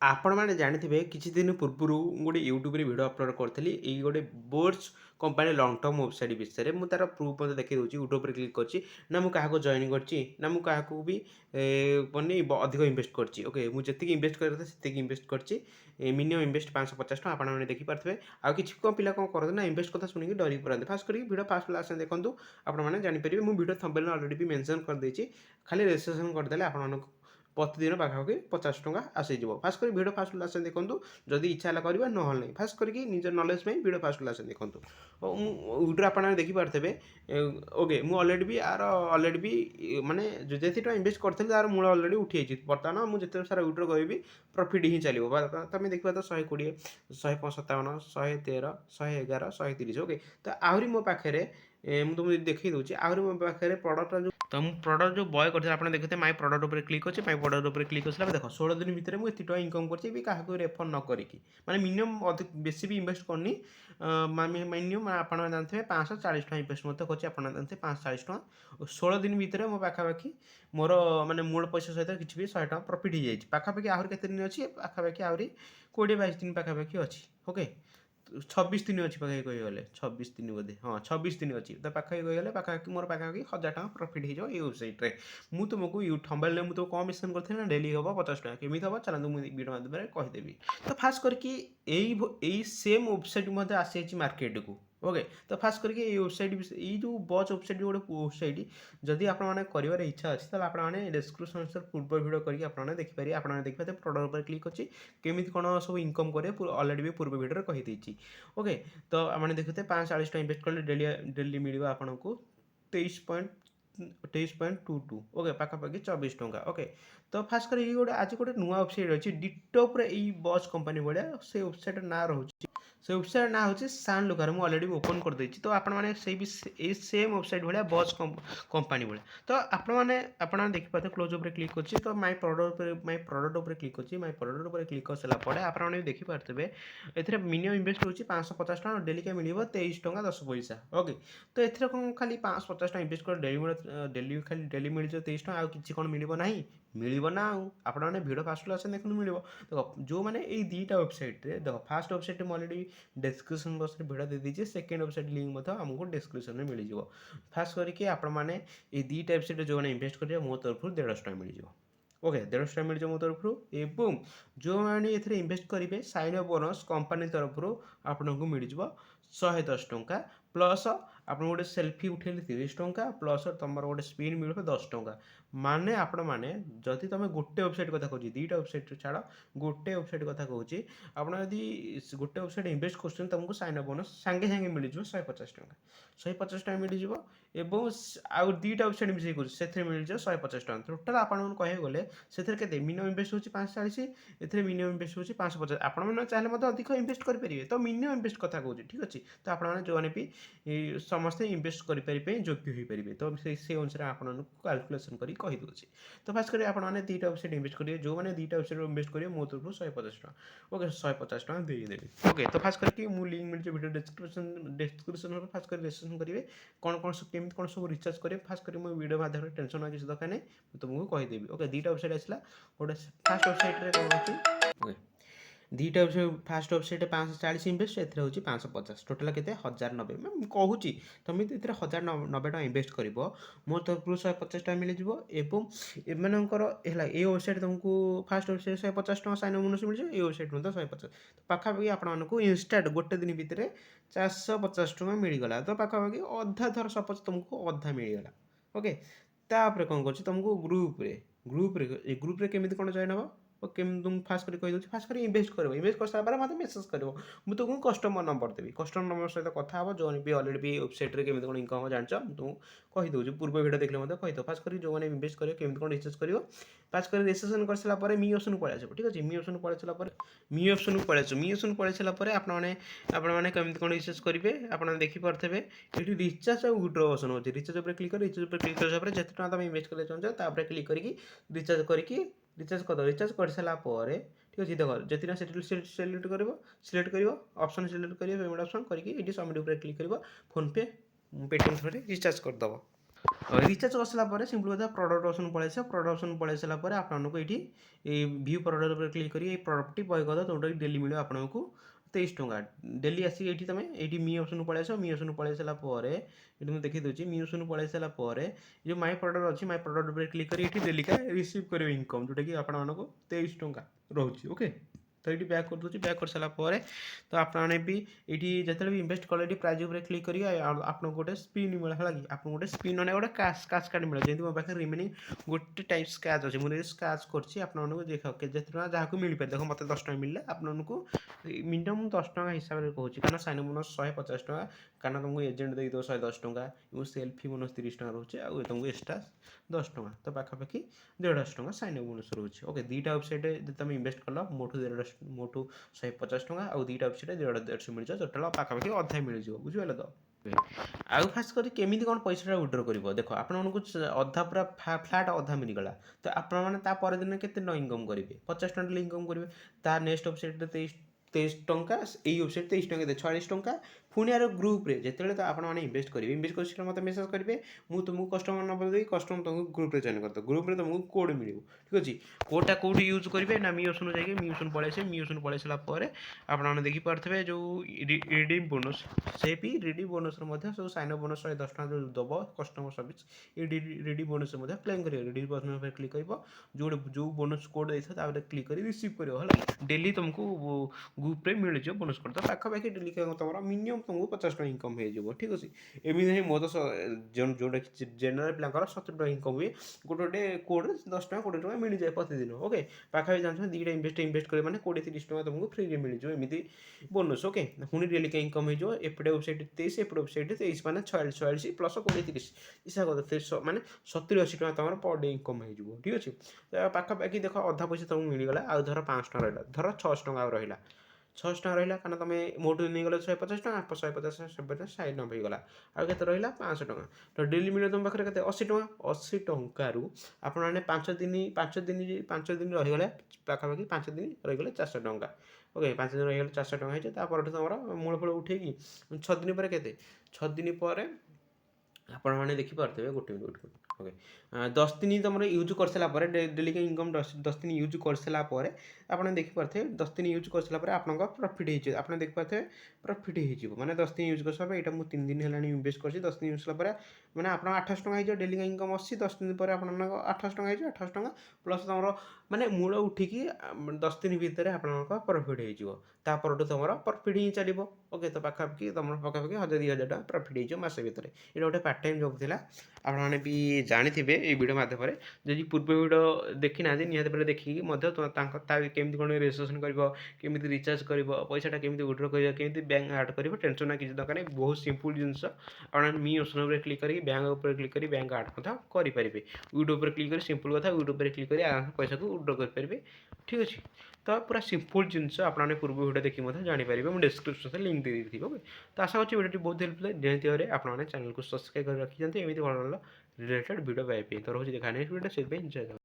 आपण मैंने जानी किसी दिन पूर्व गोटे यूट्यूब रे वीडियो अपलोड करी यही गोटे boards company long term website विषय में तार प्रूफ मत देखी दूसरी यूट्यूब पर क्लिक करची ना मुझे जॉइन करची ना मुझे भी बनी अधिक इन्वेस्ट करची ओके मुझे इन्वेस्ट कर इन्वेस्ट करची मिनिमम इन्वेस्ट 550 टका आपने देखिपारे आ कि कौन पिला कौन करते ना इन्वेस्ट कथा शुणी डरी पड़ते फास्ट करके वीडियो फास्ट लास्ट देखूँ आपने जानीपर मुझे वीडियो थंबनेल ऑलरेडी भी मेंशन कर देछि खाली रजिस्ट्रेशन करदे आप प्रतिदिन पाखापाखि 50 टका आसीଯିव फास्ट कर वीडियो फास्ट लास्ट देखूँ जदि इच्छा है करवा ना नहीं फास्ट करके निज नॉलेज में वीडियो फास्ट लास्ट देखूँ वीडियो आपने देखिपारे ओके मुझे अलरेडी भी यार अलरेडी भी माने जी इन्वेस्ट करी तार मूल अलरेडी उठी बर्तमान मुझे जिते सारा वीडियो कहि प्रॉफिट ही चलो तुम देखा तो 120 157 113 111 130 ओके तो आहरी मो पाखे मुझे तुमको देखी दूसरी आहरी मो पाखे प्रडक्ट जो तो मुझे प्रडक्ट जो बय करते आप देखते माई प्रडक्ट उपर क्लिक अच्छे माई प्रडक्ट उपर क्लिक कर देख 16 दिन भितर मुझे एत इनकम कर रेफर न करी मैंने मिनिमम अधिक बेसी भी इन्वेस्ट करनी मिनिमम आप जानते 540 टका इन्वेस्ट मत कर जानते 540 टका 16 दिन भितर मो पाखापाखि मोर माने मूल पैसा सहित किसी भी 100 टका प्रॉफिट हो जाए पाखापाखि आहरी केते दिन अच्छी पाखापाखि आहरी 20-22 दिन पाखापाखि अच्छी ओके 26 दिन अच्छी पाखे कहीगले 26 दिन बोधे हाँ 26 दिन अच्छी तो पाखे कहीगले पाखापाखि मोर पाखापाखि 1000 टका प्रॉफिट हो वेबसाइट मुझे तुमको थंबनेल में तुमको कम मेंशन करथि ना डेली हम 50 टका केमी हम चलते मुझे वीडियो माध्यम कहीदेवी तो फास्ट करके यही सेम वेबसाइट मध्य आसी मार्केट को ओके तो फास्ट करके वेबसाइट ये जो बच वेबसाइट गोटे वेबसाइट जदि आपने इच्छा अच्छी तो आपने डिस्क्रिप्शन पूर्व वीडियो करके आपने देखिपारे आपने देखिए प्रोडक्ट पर क्लिक अच्छी केमी कौन सब इनकम करे अलरेडी भी पूर्व वीडियो कही ओके तो आपने देखते 540 टका इन्वेस्ट कले डेली डेली मिल आपको 23.22 ओके पाखापाखि 24 टका ओके तो फास्ट कर गोटे आज गोटे नुआ वेबसाइट अच्छी डिटो पूरा यही बस कंपनी भाया से वेबसाइट ना रोचे से वेबसाइट ना हूँ सान लुकार मुझे अलरेडी ओपन कर देती तो आपने सेम वेबसाइट भाया बस कंपनी भाया तो आपने देखिए क्लोज उपर क्लिक कर तो माई प्रडक्ट उपर क्लिक कर माई प्रडक्ट उपर क्लिक कर सारापर आपने देखिपारे ए मिनिमम इन्वेस्ट हो 550 टका डेली क्या मिले 23 टका 10 पैसा ओके तो एथर कौन खाली 550 टका इन्वेस्ट कर डेली खाली डेली मिल 23 टका किसी कौन मिल ना मिलना ना आपने भिड फास्ट आसे देखते मिल देख जो मैंने ये दुईटा वेबसाइट देख फास्ट वेबसाइट में अलरेडी डिस्क्रिप्शन बक्स भिड दे दीजिए सेकेंड वेबसाइट लिंक आमको डिस्क्रिप्शन में मिल जाव फास्ट करके आपने ये दुईटा वेबसाइट जो मैंने इन्वेस्ट करेंगे मो तरफ 150 टका मिल जाव ओके 150 टका मिल जाए मो तरफ एवं जो मैंने ये इन्वेस्ट करेंगे साइन अप बोनस कंपनी तरफ आपको मिल जाव 110 टका प्लस आप गोटे सेल्फी उठेले 30 टका प्लस तुम गोटे स्पिन मिल 10 टका माने आपण मैंने जदि तुम गोटे वेबसाइट कथा कहूँ दुईटा वेबसाइट छाड़ गोटे वेबसाइट कथा कहूँ आप गोटे वेबसाइट इन्वेस्ट कर तुमको साइन अप बोनस सांगे सांगे मिल 150 टका 150 टका मिल जाव आउ दुईटा वेबसाइट मिसे कर मिल जाए 150 टका टोटाल आपको कहे गले से मिनिमम इन्वेस्ट हो 540 ए मिनिमम इन्वेस्ट हो 550 आपने चाहिए अधिक इन्वेस्ट करेंगे तो मिनिमम इन्वेस्ट कथा कहूँ ठीक अच्छे तो आपने जो मैंने भी समस्ते इन्वेस्ट करेंगे योग्य हो पारे तो से अनुसार आपको काल्कुलेसन कर कहीदे तो फास्ट करेंगे आपने दुईटा वेबसाइट इन्वेस्ट करेंगे जो मैंने दुईटा वेबसाइट इन्वेस्ट करेंगे मो तरफ 150 टका ओके 150 टका देदेवी ओके तो फास्ट करके मुझे लिंक मिल वीडियो डिस्क्रिप्शन फास्ट कर रजिस्ट्रेशन करेंगे कौन कौन सब केमी कौन सब रिचार्ज करेंगे फास्ट कर वीडियो माध्यम टेंशन किसी दरकार नहीं तुमको कहीदेवी ओके दुईटा वेबसाइट आसला गोटे फास्ट वेबसाइट कौन अच्छी ओके दुईटा वेबसाइट फास्ट वेबसाइट 540 इन्वेस्ट ए हूँ 550 टोटाल के 1090 मैं कहूँ तुम ये 1090 टका इन्वेस्ट कर मो तरफ 150 टका मिल जाव एमकर ये वेबसाइट तुमको फास्ट वेबसाइट 150 टका साइन बोनस मिल जाए ये वेबसाइट मतलब 150 तो पाखापाखि आपको इंस्टाट गोटे दिन भितर 450 टका मिलगला तो पाखापाखि अधा थर सपोज तुमको अधा मिलगला ओके तापर कौन कर तुमको ग्रुप केमी कौन जॉइन हम ओके तुम फास्ट कर कही फास्ट कर इन्वेस्ट कर सारा मत मेसेज कर मुझे तुमको कस्टमर नंबर देवी कस्टमर नंबर सहित कथा हम जो भी अलरेडी भी वेबसाइट में केमी कौन इनकम जान तुमको कहीदे पूर्व वीडियो देखले मत कही फास्ट कर जो मैंने इन्वेस्ट करेंगे केमी कौन रिचार्ज कर फास्ट कर रजिस्ट्रेशन कर सारापर मी ऑप्शन को पलैस ठीक अच्छे मी ऑप्शन को पलैस मी ऑप्शन को पलैस मी ऑप्शन को पलैस सारापर आपने केमी कौन रिचार्ज करेंगे आपने देखिपे ये रिचार्ज और विड्रो ऑप्शन अच्छे रिचार्ज पर क्लिक कर रिचार्ज पर क्लिक कर जिते टाँग तुम इन्वेस्ट कर चाहते क्लिक करके रिचार्ज करके रिचार्ज कर रिचार्ज कर सारापर ठीक अच्छे देख जितना सिलेक्ट कर ऑप्शन सिलेक्ट कर पेमेंट ऑप्शन करके सबमिट क्लिक कर फोन पे पेटीएम थ्रू रिचार्ज करदेव ରିଚାର୍ଜ କରିସାରିଲା ପରେ ସିମ୍ପଲ୍ କଥା ପ୍ରଡ଼କ୍ଟ ଅପସନ୍ ପଳେଇ ଆସିବ। ପ୍ରଡ଼କ୍ଟ ଅପସନ୍ ପଳେଇ ସାରିଲା ପରେ ଆପଣଙ୍କୁ ଏଇଠି ଏଇ ଭ୍ୟୁ ପ୍ରଡ଼କ୍ଟ ଉପରେ କ୍ଲିକ୍ କରି ଏଇ ପ୍ରଡ଼କ୍ଟଟି ବୟ କରିଦେବ, ଯେଉଁଟାକି ଡେଲି ମିଳିବ ଆପଣଙ୍କୁ 23 ଟଙ୍କା। ଡେଲି ଆସିକି ଏଇଠି ତୁମେ ଏଇଠି ମି ଅପସନ୍କୁ ପଳେଇ ଆସିବ। ମି ଅପସନ୍କୁ ପଳେଇ ସାରିଲା ପରେ ଏଠି ମୁଁ ଦେଖି ଦେଉଛି, ମି ଅପସନ୍କୁ ପଳେଇ ସାରିଲା ପରେ ଯେଉଁ ମାଇ ପ୍ରଡ଼କ୍ଟ ଅଛି, ମାଇ ପ୍ରଡ଼କ୍ଟ ଉପରେ କ୍ଲିକ୍ କରି ଏଠି ଡେଲିକା ରିସିଭ୍ କରିବେ ଇନକମ୍, ଯେଉଁଟାକି ଆପଣମାନଙ୍କୁ 23 ଟଙ୍କା ରହୁଛି। ଓକେ, ତ ଏଇଠି ବ୍ୟାକ୍ କରିଦେଉଛି। ବ୍ୟାକ୍ କରିସାରିଲା ପରେ ତ ଆପଣମାନେ ବି ଏଇଠି ଯେତେବେଳେ ବି ଇନଭେଷ୍ଟ କଲେ ଏଠି ପ୍ରାଇଜ୍ ଉପରେ କ୍ଲିକ୍ କରିକି ଆପଣଙ୍କୁ ଗୋଟେ ସ୍ପିନ୍ ମିଳେ, ହେଲା କି ଆପଣଙ୍କୁ ଗୋଟେ ସ୍ପିନ୍ ମାନେ ଗୋଟେ ସ୍କାଚ୍ କାର୍ଡ଼ ମିଳେ। ଯେମିତି ମୋ ପାଖରେ ରିମେନିଂ ଗୋଟେ ଟାଇପ୍ ସ୍କାଚ୍ ଅଛି, ମୁଁ ସ୍କାଚ୍ କରିଛି ଆପଣମାନଙ୍କୁ ଦେଖ ଯେତେ ଟଙ୍କା ଯାହାକୁ ମିଳିପାରେ। ଦେଖ ମୋତେ 10 ଟଙ୍କା ମିଳିଲା, ଆପଣଙ୍କୁ ମିନିମମ୍ 10 ଟଙ୍କା ହିସାବରେ କହୁଛି, କାରଣ ସାଇନ୍ ବୋନସ୍ 150 ଟଙ୍କା, କାରଣ ତୁମକୁ ଏଜେଣ୍ଟ ଦେଇଦେବ 110 ଟଙ୍କା ଏବଂ ସେଲ୍ଫି ବୋନସ୍ 30 ଟଙ୍କା ରହୁଛି, ଆଉ ତୁମକୁ ଏକ୍ସଟ୍ରା 10 ଟଙ୍କା, ତ ପାଖାପାଖି 150 ଟଙ୍କା ସାଇନ୍ ଅପ୍ ବୋନସ୍ ରହୁଛି। ଓକେ, ଦୁଇଟା ୱେବସାଇଟ୍ରେ ଯଦି ତୁମେ ଇନଭେଷ୍ଟ କଲ ମୋଠୁ 150 ଟଙ୍କା, ଆଉ ଦୁଇଟା ୱେବସାଇଟ୍ରେ 150 ମିଳିଯିବ, ଟୋଟାଲ୍ ପାଖାପାଖି ଅଧା ମିଳିଯିବ, ବୁଝିପାରିଲ ତ। ଆଉ ଖାସ୍ କରି କେମିତି କ'ଣ ପଇସାଟା ୱିଡ୍ର କରିବ, ଦେଖ ଆପଣମାନଙ୍କୁ ଅଧା ପୁରା ଫ୍ଲାଟ୍ ଅଧା ମିଳିଗଲା, ତ ଆପଣମାନେ ତା ପରଦିନ କେତେ ଟଙ୍କା ଇନକମ୍ କରିବେ? 50 ଟଙ୍କା ଡେଲି ଇନକମ୍ କରିବେ। ତା ନେକ୍ସଟ ୱେବସାଇଟ୍ରେ 23 ଟଙ୍କା, ଏଇ ୱେବସାଇଟ୍ 23 ଟଙ୍କା କେତେ 46 ଟଙ୍କା। ପୁଣି ଆର ଗ୍ରୁପ୍ରେ ଯେତେବେଳେ ତ ଆପଣମାନେ ଇନଭେଷ୍ଟ କରିବେ, ଇନଭେଷ୍ଟ କରି ମୋତେ ମେସେଜ୍ କରିବେ, ମୁଁ ତୁମକୁ କଷ୍ଟମର୍ ନମ୍ବର ଦେଇ କଷ୍ଟମର୍ ତୁମକୁ ଗ୍ରୁପ୍ରେ ଜଏନ୍ କରିଦେବ। ଗ୍ରୁପ୍ରେ ତୁମକୁ କୋଡ଼୍ ମିଳିବ, ଠିକ୍ ଅଛି। କୋଡ଼୍ଟା କେଉଁଠି ୟୁଜ୍ କରିବେ ନା ମି ଅପସନ୍କୁ ଯାଇକି ମି ଅପସନ୍ ପଳେଇ ଆସିବେ। ମି ଅପସନ୍ ପଳେଇ ଆସିଲା ପରେ ଆପଣମାନେ ଦେଖିପାରୁଥିବେ ଯେଉଁ ରିଡିମ୍ ବୋନସ୍, ସେ ବି ରିଡିମ୍ ବୋନସ୍ରେ ମଧ୍ୟ ସବୁ ସାଇନ୍ ଅପ୍ ବୋନସ୍ 110 ଟଙ୍କା ଯେଉଁ ଦେବ କଷ୍ଟମର୍ ସର୍ଭିସ୍, ଏ ରିଡିମ୍ ବୋନସ୍ରେ ମଧ୍ୟ କ୍ଲେମ୍ କରିବ। ରିଡିମ୍ ବୋନସ୍ ଉପରେ କ୍ଲିକ୍ କରିବ, ଯେଉଁ ବୋନସ୍ କୋଡ଼୍ ଦେଇଥିବ ତାପରେ କ୍ଲିକ୍ କରି ରିସିଭ୍ କରିବ, ହେଲା। ଡେଲି ତୁମକୁ ଗ୍ରୁପ୍ରେ ମିଳିଯିବ ବୋନସ୍ କୋଡ଼୍, ତ ପାଖାପାଖି ଡେଲି ତୁମର ମିନିମମ୍ ତୁମକୁ 50 ଟଙ୍କା ଇନକମ୍ ହେଇଯିବ, ଠିକ୍ ଅଛି। ଏମିତି ହିଁ ମୋର ତ ଯେଉଁଟାକି ଜେନେରାଲ୍ ପିଲାଙ୍କର 70 ଟଙ୍କା ଇନକମ୍ ହୁଏ। ଗୋଟେ କୋଡ଼୍ରେ 10 ଟଙ୍କା 20 ଟଙ୍କା ମିଳିଯାଏ ପ୍ରତିଦିନ। ଓକେ, ପାଖାପାଖି ଜାଣିଛନ୍ତି ଦୁଇଟା ଇନଭେଷ୍ଟ କରିବେ ମାନେ 20-30 ଟଙ୍କା ତୁମକୁ ଫ୍ରିରେ ମିଳିଯିବ, ଏମିତି ବୋନସ୍। ଓକେ, ପୁଣି ଡେଲି ଇନକମ୍ ହେଇଯିବ। ଏପଟେ ୱେବସାଇଟ୍ 23, ଏପଟେ ୱେବସାଇଟ୍ 23, ମାନେ 46 ପ୍ଲସ୍ 20-30 ହିସାବ କରିଦେବ, ମାନେ 70-80 ଟଙ୍କା ତୁମର ପର୍ ଡେ ଇନକମ୍ ହେଇଯିବ, ଠିକ୍ ଅଛି। ପାଖାପାଖି ଦେଖ ଅଧା ପଇସା ତୁମକୁ ମିଳିଗଲା, ଆଉ ଧର 500 ଟଙ୍କା ରହିଲା, ଧର 600 ଟଙ୍କା ଆଉ ରହିଲା, 600 ଟଙ୍କା ରହିଲା, କାରଣ ତୁମେ ମୋଠୁ ନେଇଗଲେ 150 ଟଙ୍କା, 150 ସାଇନ୍ ଅପ୍ ହେଇଗଲା, ଆଉ କେତେ ରହିଲା 500 ଟଙ୍କା। ତ ଡେଲି ମିଳିବ ତୁମ ପାଖରେ କେତେ 80 ଟଙ୍କା। 80 ଟଙ୍କାରୁ ଆପଣମାନେ 5 ଦିନ ରହିଗଲେ, ପାଖାପାଖି 5 ଦିନ ରହିଗଲେ 400 ଟଙ୍କା। ଓକେ, 5 ଦିନ ରହିଗଲେ 400 ଟଙ୍କା ହେଇଯିବ। ତାପରଠୁ ତୁମର ମୂଳ ଫଳ ଉଠେଇକି 6 ଦିନ ପରେ କେତେ, 6 ଦିନ ପରେ ଆପଣମାନେ ଦେଖିପାରୁଥିବେ, ଗୋଟେ ମିନିଟ୍। ଓକେ, 10 ଦିନ ତୁମର ୟୁଜ୍ କରିସାରିଲା ପରେ ଡେଲିକା ଇନକମ୍ 10 ଦିନ ୟୁଜ୍ କରିସାରିଲା ପରେ ଆପଣ ଦେଖିପାରୁଥିବେ 10 ଦିନ ୟୁଜ୍ କରିସାରିଲା ପରେ ଆପଣଙ୍କ ପ୍ରଫିଟ୍ ହେଇଯିବ। ଆପଣ ଦେଖିପାରୁଥିବେ ପ୍ରଫିଟ୍ ହେଇଯିବ, ମାନେ 10 ଦିନ ୟୁଜ୍ କରିସାରିଲା ପରେ, ଏଇଟା ମୁଁ 3 ଦିନ ହେଲାଣି ଇନଭେଷ୍ଟ କରିଛି, 10 ଦିନ ୟୁଜ୍ କଲା ପରେ ମାନେ ଆପଣ 800 ଟଙ୍କା ହେଇଯିବ। ଡେଲିକା ଇନକମ୍ 80, 10 ଦିନ ପରେ ଆପଣଙ୍କ 800 ଟଙ୍କା ହେଇଯିବ। 800 ଟଙ୍କା ପ୍ଲସ୍ ତୁମର ମାନେ ମୂଳ ଉଠିକି 10 ଦିନ ଭିତରେ ଆପଣଙ୍କ ପ୍ରଫିଟ୍ ହେଇଯିବ। ତାପରଠୁ ତୁମର ପ୍ରଫିଟ୍ ହିଁ ଚାଲିବ। ଓକେ, ତ ପାଖାପାଖି ତୁମର ପାଖାପାଖି 1000-2000 ଟଙ୍କା ପ୍ରଫିଟ୍ ହେଇଯିବ ମାସ ଭିତରେ। ଏଇଟା ଗୋଟେ ପାର୍ଟ ଟାଇମ୍ ଜବ୍ ଥିଲା, ଆପଣମାନେ ବି ଜାଣିଥିବେ ଏଇ ଭିଡ଼ିଓ ମାଧ୍ୟମରେ। ଯଦି ପୂର୍ବ ଭିଡ଼ିଓ ଦେଖିନାହାନ୍ତି ନିହାତି ଭାବରେ ଦେଖିକି ମଧ୍ୟ ତା କେମିତି କ'ଣ ରେଜିଷ୍ଟ୍ରେସନ୍ କରିବ, କେମିତି ରିଚାର୍ଜ କରିବ, ପଇସାଟା କେମିତି ୱିଡ୍ର କରିବ, କେମିତି ବ୍ୟାଙ୍କ ଆଡ଼୍ କରିବ, ଟେନସନ୍ ନା କିଛି ଦରକାର ନାହିଁ। ବହୁତ ସିମ୍ପଲ୍ ଜିନିଷ। ଆପଣ ମି ଅପସନ୍ ଉପରେ କ୍ଲିକ୍ କରିକି ବ୍ୟାଙ୍କ ଉପରେ କ୍ଲିକ୍ କରି ବ୍ୟାଙ୍କ ଆଡ଼୍ ମଧ୍ୟ କରିପାରିବେ। ୱିଡ୍ରୋ ଉପରେ କ୍ଲିକ୍ କରି ସିମ୍ପଲ୍ କଥା, ୱିଡ୍ରୋ ଉପରେ କ୍ଲିକ୍ କରି ପଇସାକୁ ୱିଡ୍ରୋ କରିପାରିବେ, ଠିକ୍ ଅଛି। ତ ପୁରା ସିମ୍ପଲ୍ ଜିନିଷ ଆପଣମାନେ ପୂର୍ବ ଭିଡ଼ିଓ ଦେଖି ମଧ୍ୟ ଜାଣିପାରିବେ। ମୁଁ ଡେସ୍କ୍ରିପ୍ସନ୍ରେ ଲିଙ୍କ୍ ଦେଇଦେଇଥିବି। ଓକେ, ତ ଆଶା କରୁଛି ଭିଡ଼ିଓଟି ବହୁତ ହେଲ୍ପଫୁଲ୍। ନିହାତି ଭାବରେ ଆପଣମାନେ ଚ୍ୟାନେଲକୁ ସବସ୍କ୍ରାଇବ୍ କରି ରଖିଛନ୍ତି ଏମିତି ଭଲ ଭଲ ରିଲେଟେଡ୍ ଭିଡ଼ିଓ ପାଇବା ପାଇଁ। ତ ରହୁଛି ଦେଖା ନେକ୍ସଟ ଭିଡ଼ିଓ, ସେଥିପାଇଁ ଜୟ ଜଗନ୍ନାଥ।